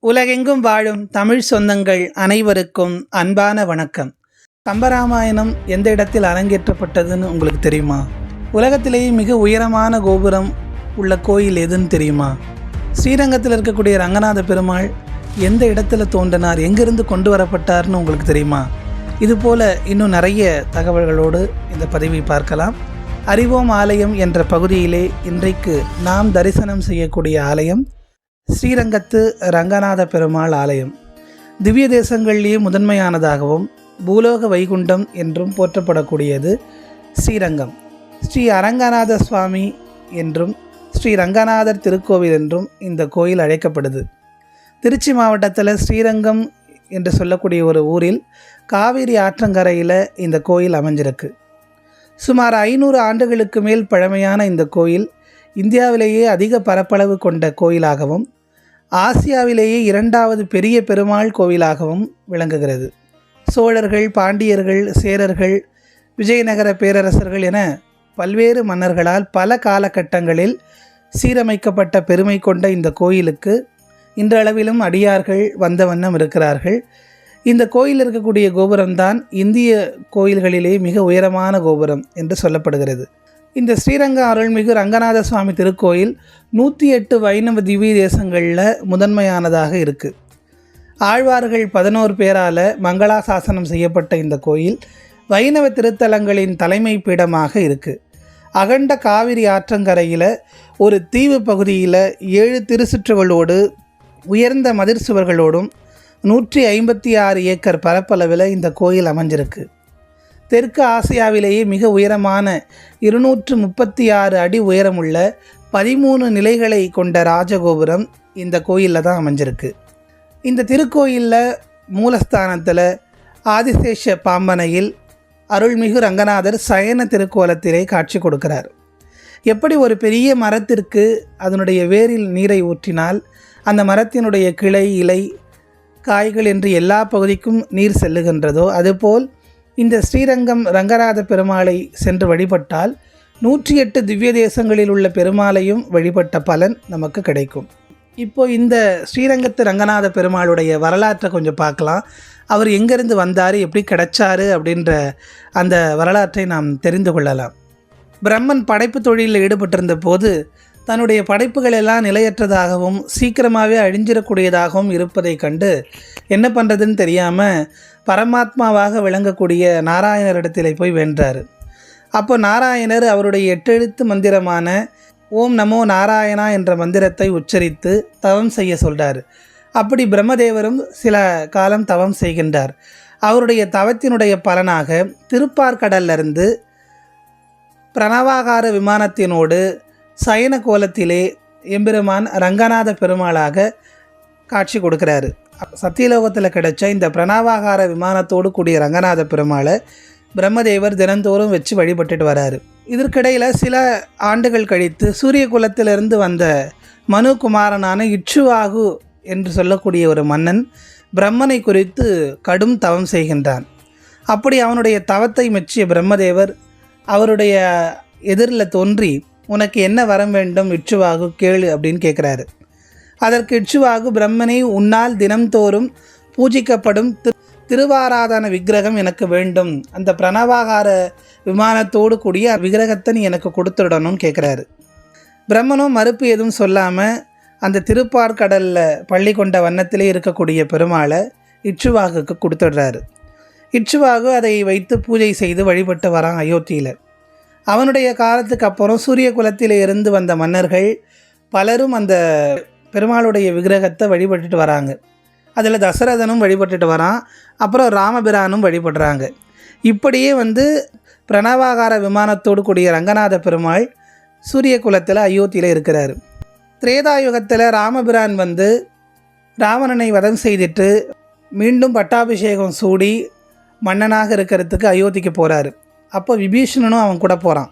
உலகெங்கும் வாழும் தமிழ் சொந்தங்கள் அனைவருக்கும் அன்பான வணக்கம். கம்பராமாயணம் எந்த இடத்தில் அரங்கேற்றப்பட்டதுன்னு உங்களுக்கு தெரியுமா? உலகத்திலேயே மிக உயரமான கோபுரம் உள்ள கோயில் எதுன்னு தெரியுமா? ஸ்ரீரங்கத்தில் இருக்கக்கூடிய ரங்கநாத பெருமாள் எந்த இடத்துல தோன்றினார், எங்கிருந்து கொண்டு வரப்பட்டார்னு உங்களுக்கு தெரியுமா? இதுபோல் இன்னும் நிறைய தகவல்களோடு இந்த பதிவை பார்க்கலாம். அறிவோம் ஆலயம் என்ற பகுதியிலே இன்றைக்கு நாம் தரிசனம் செய்யக்கூடிய ஆலயம் ஸ்ரீரங்கத்து ரங்கநாத பெருமாள் ஆலயம். திவ்ய தேசங்களிலேயே முதன்மையானதாகவும் பூலோக வைகுண்டம் என்றும் போற்றப்படக்கூடியது ஸ்ரீரங்கம். ஸ்ரீ அரங்கநாத சுவாமி என்றும் ஸ்ரீ ரங்கநாதர் திருக்கோவில் என்றும் இந்த கோயில் அழைக்கப்படுது. திருச்சி மாவட்டத்தில் ஸ்ரீரங்கம் என்று சொல்லக்கூடிய ஒரு ஊரில் காவிரி ஆற்றங்கரையில் இந்த கோயில் அமைஞ்சிருக்கு. சுமார் 500 ஆண்டுகளுக்கு மேல் பழமையான இந்த கோயில் இந்தியாவிலேயே அதிக பரப்பளவு கொண்ட கோயிலாகவும் ஆசியாவிலேயே 2வது பெரிய பெருமாள் கோவிலாகவும் விளங்குகிறது. சோழர்கள், பாண்டியர்கள், சேரர்கள், விஜயநகர பேரரசர்கள் என பல்வேறு மன்னர்களால் பல காலகட்டங்களில் சீரமைக்கப்பட்ட பெருமை கொண்ட இந்த கோயிலுக்கு இன்றளவிலும் அடியார்கள் வந்த வண்ணம் இருக்கிறார்கள். இந்த கோயில் இருக்கக்கூடிய கோபுரம்தான் இந்திய கோயில்களிலே மிக உயரமான கோபுரம் என்று சொல்லப்படுகிறது. இந்த ஸ்ரீரங்க அருள்மிகு ரங்கநாத சுவாமி திருக்கோயில் 108 வைணவ திவ்ய தேசங்களில் முதன்மையானதாக இருக்குது. ஆழ்வார்கள் 11 பேரால் மங்களாசாசனம் செய்யப்பட்ட இந்த கோயில் வைணவ திருத்தலங்களின் தலைமை பீடமாக இருக்குது. அகண்ட காவிரி ஆற்றங்கரையில் ஒரு தீவு பகுதியில் 7 திருச்சுற்றுகளோடு உயர்ந்த மதிர் சுவர்களோடும் 156 ஏக்கர் பரப்பளவில் இந்த கோயில் அமைஞ்சிருக்கு. தெற்கு ஆசியாவிலேயே மிக உயரமான 236 அடி உயரமுள்ள 13 நிலைகளை கொண்ட ராஜகோபுரம் இந்த கோயிலில் தான் அமைஞ்சிருக்கு. இந்த திருக்கோயிலில் மூலஸ்தானத்தில் ஆதிசேஷ பாம்பனையில் அருள்மிகு ரங்கநாதர் சயன திருக்கோலத்திலே காட்சி கொடுக்கிறார். எப்படி ஒரு பெரிய மரத்திற்கு அதனுடைய வேரில் நீரை ஊற்றினால் அந்த மரத்தினுடைய கிளை, இலை, காய்கள் என்று எல்லா பகுதிக்கும் நீர் செல்லுகின்றதோ அதுபோல் இந்த ஸ்ரீரங்கம் ரங்கநாத பெருமாளை சென்று வழிபட்டால் 108 திவ்ய தேசங்களில் உள்ள பெருமாளையும் வழிபட்ட பலன் நமக்கு கிடைக்கும். இப்போது இந்த ஸ்ரீரங்கத்து ரங்கநாத பெருமாளுடைய வரலாற்றை கொஞ்சம் பார்க்கலாம். அவர் எங்கேருந்து வந்தார், எப்படி கிடைச்சாரு அப்படின்ற அந்த வரலாற்றை நாம் தெரிந்து கொள்ளலாம். பிரம்மன் படைப்பு தொழிலில் ஈடுபட்டிருந்த போது தன்னுடைய படைப்புகள் எல்லாம் நிலையற்றதாகவும் சீக்கிரமாகவே அழிஞ்சிடக்கூடியதாகவும் இருப்பதை கண்டு என்ன பண்ணுறதுன்னு தெரியாமல் பரமாத்மாவாக விளங்கக்கூடிய நாராயணரிடத்தில் போய் வென்றார். அப்போ நாராயணர் அவருடைய 8 எழுத்து மந்திரமான ஓம் நமோ நாராயணா என்ற மந்திரத்தை உச்சரித்து தவம் செய்ய சொல்கிறார். அப்படி பிரம்மதேவரும் சில காலம் தவம் செய்கின்றார். அவருடைய தவத்தினுடைய பலனாக திருப்பார்கடலிருந்து பிரணவாகார விமானத்தினோடு சயன கோலத்திலே எம்பெருமான் ரங்கநாத பெருமாளாக காட்சி கொடுக்கிறாரு. சத்தியலோகத்தில் கிடைச்ச இந்த பிரணவாகார விமானத்தோடு கூடிய ரங்கநாத பெருமாளை பிரம்மதேவர் தினந்தோறும் வச்சு வழிபட்டுட்டு வராரு. இதற்கிடையில் சில ஆண்டுகள் கழித்து சூரிய குலத்திலிருந்து வந்த மனு குமாரனான இட்சுவாகு என்று சொல்லக்கூடிய ஒரு மன்னன் பிரம்மனை குறித்து கடும் தவம் செய்கின்றான். அப்படி அவனுடைய தவத்தை மெச்சிய பிரம்மதேவர் அவருடைய எதிரில் தோன்றி உனக்கு என்ன வரம் வேண்டும் இட்சுவாகு கேளு அப்படின்னு கேட்குறாரு. அதற்கு இட்சுவாகு பிரம்மனை உன்னால் தினம்தோறும் பூஜிக்கப்படும் திருவாராதன விக்கிரகம் எனக்கு வேண்டும், அந்த பிரணவாகார விமானத்தோடு கூடிய விக்கிரகத்தை நீ எனக்கு கொடுத்துடணும்னு கேட்குறாரு. பிரம்மனும் மறுப்பு எதுவும் சொல்லாமல் அந்த திருப்பார்கடலில் பள்ளி கொண்ட வண்ணத்திலே இருக்கக்கூடிய பெருமாளை இட்சுவாகுக்கு கொடுத்துடுறாரு. இட்சுவாகு அதை வைத்து பூஜை செய்து வழிபட்டு வரான் அயோத்தியில். அவனுடைய காலத்துக்கு அப்புறம் சூரிய குலத்திலே இருந்து வந்த மன்னர்கள் பலரும் அந்த பெருமாளுடைய விக்கிரகத்தை வழிபட்டுட்டு வராங்க. அதில் தசரதனும் வழிபட்டுட்டு வரான், அப்புறம் ராமபிரானும் வழிபடுறாங்க. இப்படியே பிரணவாகார விமானத்தோடு கூடிய ரங்கநாத பெருமாள் சூரிய குலத்தில் அயோத்தியில் இருக்கிறார். திரேதாயுகத்தில் ராமபிரான் ராவணனை வதம் செய்துட்டு மீண்டும் பட்டாபிஷேகம் சூடி மன்னனாக இருக்கிறதுக்கு அயோத்திக்கு போகிறாரு. அப்போ விபீஷணனும் அவன் கூட போகிறான்.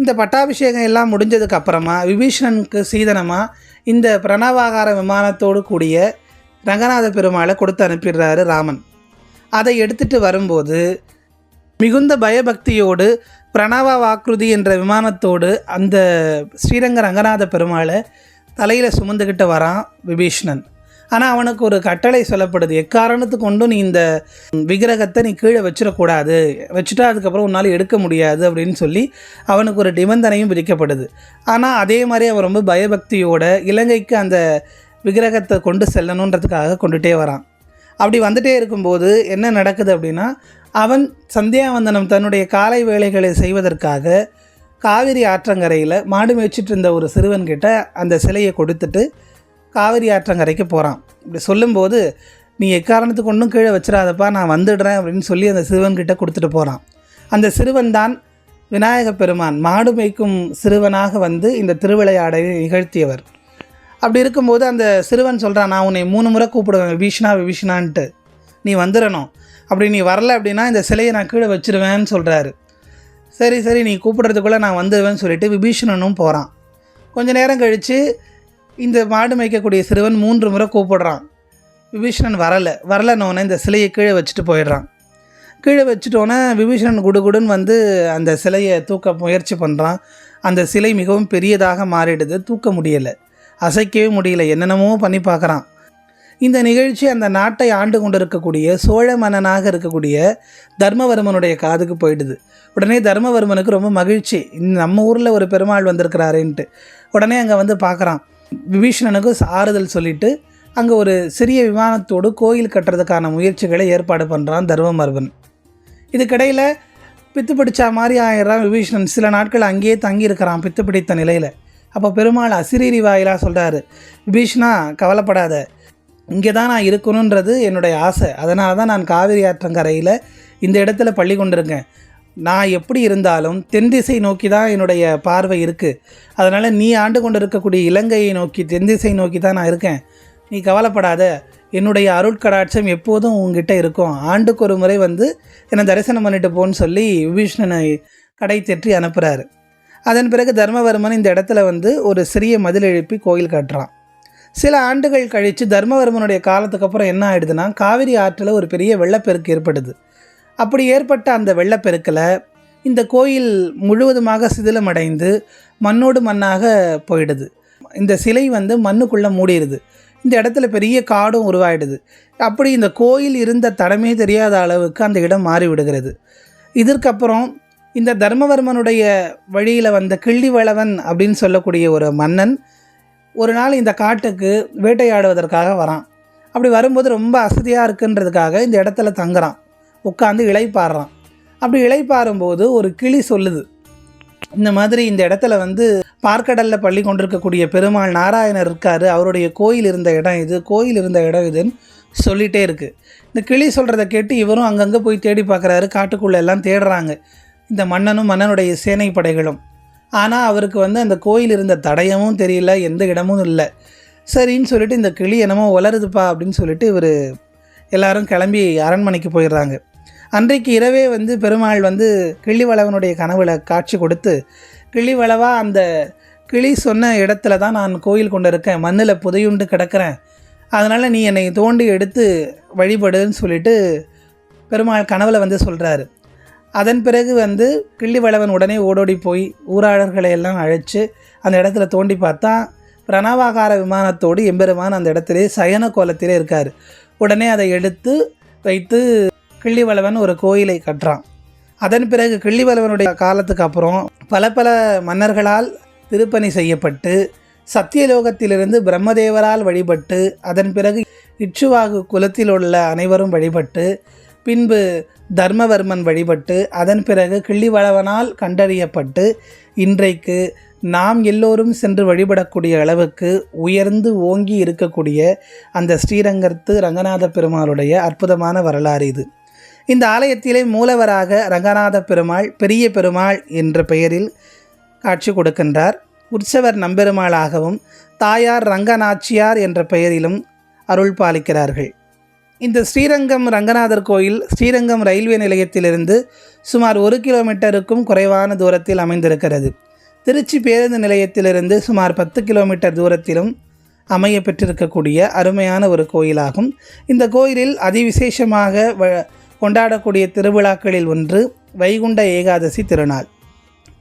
இந்த பட்டாபிஷேகம் எல்லாம் முடிஞ்சதுக்கு அப்புறமா விபீஷணனுக்கு சீதனமாக இந்த பிரணவாகார விமானத்தோடு கூடிய ரங்கநாத பெருமாளை கொடுத்து அனுப்பிடுறாரு ராமன். அதை எடுத்துகிட்டு வரும்போது மிகுந்த பயபக்தியோடு பிரணவ வாக்குறுதி என்ற விமானத்தோடு அந்த ஸ்ரீரங்க ரங்கநாத பெருமாளை தலையில் சுமந்துக்கிட்டு வரான் விபீஷணன். ஆனால் அவனுக்கு ஒரு கட்டளை சொல்லப்படுது, எக்காரணத்து கொண்டும் நீ இந்த விக்கிரகத்தை நீ கீழே வச்சிடக்கூடாது, வச்சுட்டா அதுக்கப்புறம் உன்னால் எடுக்க முடியாது அப்படின்னு சொல்லி அவனுக்கு ஒரு நிபந்தனையும் விதிக்கப்படுது. ஆனால் அதே மாதிரி அவன் ரொம்ப பயபக்தியோட இலங்கைக்கு அந்த விக்கிரகத்தை கொண்டு செல்லணுன்றதுக்காக கொண்டுகிட்டே வரான். அப்படி வந்துகிட்டே இருக்கும்போது என்ன நடக்குது அப்படின்னா, அவன் சந்தியாவந்தனம் தன்னுடைய காலை வேலைகளை செய்வதற்காக காவிரி ஆற்றங்கரையில் மாடு மேய்ச்சிட்டு இருந்த ஒரு சிறுவன்கிட்ட அந்த சிலையை கொடுத்துட்டு காவிரி ஆற்றங்கரைக்கு போகிறான். இப்படி சொல்லும்போது, நீ எக்காரணத்துக்கு ஒன்றும் கீழே வச்சிடாதப்பா, நான் வந்துடுறேன் அப்படின்னு சொல்லி அந்த சிறுவன்கிட்ட கொடுத்துட்டு போகிறான். அந்த சிறுவன் தான் விநாயக பெருமான், மாடு மேய்க்கும் சிறுவனாக வந்து இந்த திருவிளையாடலை நிகழ்த்தியவர். அப்படி இருக்கும்போது அந்த சிறுவன் சொல்கிறான், நான் உன்னை 3 முறை கூப்பிடுவேன் விபீஷணா விபீஷணான்ட்டு, நீ வந்துடணும், அப்படி நீ வரல அப்படின்னா இந்த சிலையை நான் கீழே வச்சிருவேன்னு சொல்கிறாரு. சரி சரி நீ கூப்பிட்றதுக்குள்ளே நான் வந்துடுவேன்னு சொல்லிட்டு விபீஷணனும் போகிறான். கொஞ்சம் நேரம் கழித்து இந்த மாடு மேய்க்கக்கூடிய சிறுவன் 3 முறை கூப்பிடுறான். விபீஷணன் வரலைன்னொன்னே இந்த சிலையை கீழே வச்சுட்டு போயிடுறான். கீழே வச்சுட்டோன்னே விபீஷணன் குடுகுடுன்னு வந்து அந்த சிலையை தூக்க முயற்சி பண்ணுறான். அந்த சிலை மிகவும் பெரியதாக மாறிடுது, தூக்க முடியலை, அசைக்கவே முடியல, என்னென்னமோ பண்ணி பார்க்குறான். இந்த நிகழ்ச்சி அந்த நாட்டை ஆண்டு கொண்டு இருக்கக்கூடிய சோழ மன்னனாக இருக்கக்கூடிய தர்மவர்மனுடைய காதுக்கு போயிடுது. உடனே தர்மவர்மனுக்கு ரொம்ப மகிழ்ச்சி, நம்ம ஊரில் ஒரு பெருமாள் வந்திருக்கிறாருன்ட்டு. உடனே அங்கே வந்து பார்க்குறான். விபீஷணனுக்கு ஆறுதல் சொல்லிவிட்டு அங்கே ஒரு சிறிய விமானத்தோடு கோயில் கட்டுறதுக்கான முயற்சிகளை ஏற்பாடு பண்ணுறான் தர்மவர்மன். இதுக்கிடையில் பித்து பிடிச்சா மாதிரி ஆயிடுறான் விபீஷணன். சில நாட்கள் அங்கேயே தங்கியிருக்கிறான் பித்து பிடித்த நிலையில். அப்போ பெருமாள் அசிரீரி வாயிலாக சொல்கிறாரு, விபீஷணா கவலைப்படாத, இங்கே தான் நான் இருக்கணுன்றது என்னுடைய ஆசை, அதனால தான் நான் காவிரி ஆற்றங்கரையில் இந்த இடத்துல பள்ளி கொண்டிருக்கேன். நான் எப்படி இருந்தாலும் தென் திசை நோக்கி தான் என்னுடைய பார்வை இருக்குது, அதனால் நீ ஆண்டு கொண்டு இருக்கக்கூடிய இலங்கையை நோக்கி தென் திசை நோக்கி தான் நான் இருக்கேன், நீ கவலைப்படாத, என்னுடைய அருட்கடாட்சம் எப்போதும் உங்ககிட்ட இருக்கும், ஆண்டுக்கு ஒரு முறை வந்து என்னை தரிசனம் பண்ணிட்டு போன்னு சொல்லி விபீஷணனை கடை தெற்றி அனுப்புகிறாரு. அதன் பிறகு தர்மவர்மன் இந்த இடத்துல வந்து ஒரு சிறிய மதில் எழுப்பி கோயில் கட்டுறான். சில ஆண்டுகள் கழித்து தர்மவர்மனுடைய காலத்துக்கு அப்புறம் என்ன ஆகிடுதுன்னா, காவிரி ஆற்றில் ஒரு பெரிய வெள்ளப்பெருக்கு ஏற்படுது. அப்படி ஏற்பட்ட அந்த வெள்ளப்பெருக்கில் இந்த கோயில் முழுவதுமாக சிதிலமடைந்து மண்ணோடு மண்ணாக போயிடுது. இந்த சிலை வந்து மண்ணுக்குள்ளே மூடிடுது. இந்த இடத்துல பெரிய காடும் உருவாயிடுது. அப்படி இந்த கோயில் இருந்த தடமே தெரியாத அளவுக்கு அந்த இடம் மாறிவிடுகிறது. இதற்கப்புறம் இந்த தர்மவர்மனுடைய வழியில் வந்த கிள்ளிவளவன் அப்படின்னு சொல்லக்கூடிய ஒரு மன்னன் ஒரு நாள் இந்த காட்டுக்கு வேட்டையாடுவதற்காக வரான். அப்படி வரும்போது ரொம்ப அசதியாக இருக்குன்றதுக்காக இந்த இடத்துல தங்குறான், உட்காந்து இளைப்பாடுறான். அப்படி இளைப்பாறும்போது ஒரு கிளி சொல்லுது, இந்த மாதிரி இந்த இடத்துல வந்து பார்க்கடலில் பள்ளி கொண்டிருக்கக்கூடிய பெருமாள் நாராயணர் இருக்கார், அவருடைய கோயில் இருந்த இடம் இது, கோயில் இருந்த இடம் இதுன்னு சொல்லிகிட்டே இருக்குது. இந்த கிளி சொல்கிறத கேட்டு இவரும் அங்கங்கே போய் தேடி பார்க்குறாரு. காட்டுக்குள்ளே எல்லாம் தேடுறாங்க இந்த மன்னனும் மன்னனுடைய சேனை படைகளும். ஆனால் அவருக்கு வந்து அந்த கோயில் இருந்த தடயமும் தெரியல, எந்த இடமும் இல்லை. சரின்னு சொல்லிட்டு இந்த கிளி என்னமோ வளருதுப்பா அப்படின்னு சொல்லிட்டு இவர் எல்லாரும் கிளம்பி அரண்மனைக்கு போயிடுறாங்க. அன்றைக்கு இரவே வந்து பெருமாள் வந்து கிள்ளிவளவனுடைய கனவுல காட்சி கொடுத்து, கிள்ளிவளவா அந்த கிளி சொன்ன இடத்துல தான் நான் கோயில் கொண்டு இருக்கேன், மண்ணில் புதையுண்டு கிடக்கிறேன், அதனால் நீ என்னை தோண்டி எடுத்து வழிபடுன்னு சொல்லிட்டு பெருமாள் கனவுல வந்து சொல்கிறாரு. அதன் பிறகு வந்து கிள்ளிவளவன் உடனே ஓடோடி போய் ஊராளர்களை எல்லாம் அழைச்சி அந்த இடத்துல தோண்டி பார்த்தா பிரணவாகார விமானத்தோடு எம்பெருமான் அந்த இடத்துல சயன கோலத்திலே இருக்கார். உடனே அதை எடுத்து வைத்து கிள்ளிவளவன் ஒரு கோயிலை கட்டுறான். அதன் பிறகு கிள்ளிவளவனுடைய காலத்துக்கு அப்புறம் பல பல மன்னர்களால் திருப்பணி செய்யப்பட்டு சத்தியலோகத்திலிருந்து பிரம்மதேவரால் வழிபட்டு அதன் பிறகு இட்சுவாகு குலத்தில் உள்ள அனைவரும் வழிபட்டு பின்பு தர்மவர்மன் வழிபட்டு அதன் பிறகு கிள்ளிவளவனால் கண்டறியப்பட்டு இன்றைக்கு நாம் எல்லோரும் சென்று வழிபடக்கூடிய அளவுக்கு உயர்ந்து ஓங்கி இருக்கக்கூடிய அந்த ஸ்ரீரங்கத்து ரங்கநாத பெருமாளுடைய அற்புதமான வரலாறு இது. இந்த ஆலயத்திலே மூலவராக ரங்கநாத பெருமாள் பெரிய பெருமாள் என்ற பெயரில் காட்சி கொடுக்கின்றார். உற்சவர் நம்பெருமாளாகவும் தாயார் ரங்கநாச்சியார் என்ற பெயரிலும் அருள் பாலிக்கிறார்கள். இந்த ஸ்ரீரங்கம் ரங்கநாதர் கோயில் ஸ்ரீரங்கம் ரயில்வே நிலையத்திலிருந்து சுமார் 1 கிலோமீட்டருக்கும் குறைவான தூரத்தில் அமைந்திருக்கிறது. திருச்சி பேருந்து நிலையத்திலிருந்து சுமார் 10 கிலோமீட்டர் தூரத்திலும் அமைய பெற்றிருக்கக்கூடிய அருமையான ஒரு கோயிலாகும். இந்த கோயிலில் அதிவிசேஷமாக கொண்டாடக்கூடிய திருவிழாக்களில் ஒன்று வைகுண்ட ஏகாதசி திருநாள்.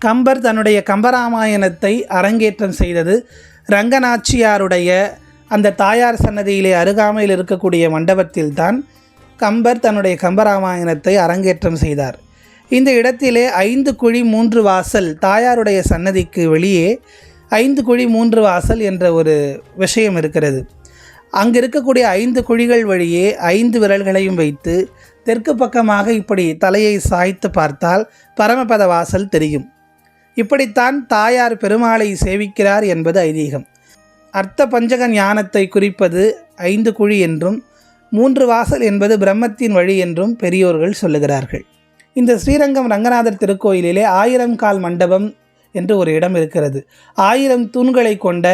கம்பர் தன்னுடைய கம்பராமாயணத்தை அரங்கேற்றம் செய்தது ரங்கநாச்சியாருடைய அந்த தாயார் சன்னதியிலே அருகாமையில் இருக்கக்கூடிய மண்டபத்தில்தான் கம்பர் தன்னுடைய கம்பராமாயணத்தை அரங்கேற்றம் செய்தார். இந்த இடத்திலே 5 குழி 3 வாசல், தாயாருடைய சன்னதிக்கு வெளியே 5 குழி 3 வாசல் என்ற ஒரு விஷயம் இருக்கிறது. அங்கு இருக்கக்கூடிய 5 குழிகள் வழியே 5 விரல்களையும் வைத்து தெற்கு பக்கமாக இப்படி தலையை சாய்த்து பார்த்தால் பரமபத வாசல் தெரியும். இப்படித்தான் தாயார் பெருமாளை சேவிக்கிறார் என்பது ஐதீகம். அர்த்த பஞ்சக ஞானத்தை குறிப்பது 5 குழி என்றும் 3 வாசல் என்பது பிரம்மத்தின் வழி என்றும் பெரியோர்கள் சொல்லுகிறார்கள். இந்த ஸ்ரீரங்கம் ரங்கநாதர் திருக்கோயிலிலே 1000 கால் மண்டபம் என்று ஒரு இடம் இருக்கிறது. 1000 தூண்களை கொண்ட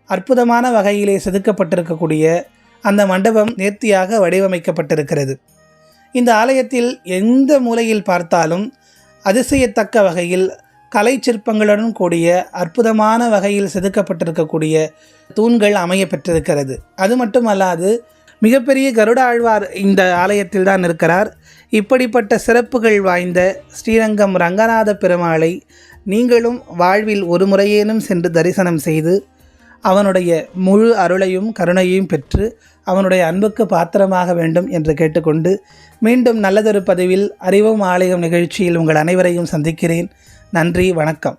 அற்புதமான வகையிலே செதுக்கப்பட்டிருக்கக்கூடிய அந்த மண்டபம் நேர்த்தியாக வடிவமைக்கப்பட்டிருக்கிறது. இந்த ஆலயத்தில் எந்த மூலையில் பார்த்தாலும் அதிசயத்தக்க வகையில் கலை சிற்பங்களுடன் கூடிய அற்புதமான வகையில் செதுக்கப்பட்டிருக்கக்கூடிய தூண்கள் அமைய பெற்றிருக்கிறது. அது மட்டுமல்லாது மிகப்பெரிய கருட ஆழ்வார் இந்த ஆலயத்தில் தான் இருக்கிறார். இப்படிப்பட்ட சிறப்புகள் வாய்ந்த ஸ்ரீரங்கம் ரங்கநாத பெருமாளை நீங்களும் வாழ்வில் ஒரு முறையேனும் சென்று தரிசனம் செய்து அவனுடைய முழு அருளையும் கருணையையும் பெற்று அவனுடைய அன்புக்கு பாத்திரமாக வேண்டும் என்று கேட்டுக்கொண்டு மீண்டும் நல்லதொரு பதிவில் அறிவோம் ஆலயம் நிகழ்ச்சியில் உங்கள் அனைவரையும் சந்திக்கிறேன். நன்றி, வணக்கம்.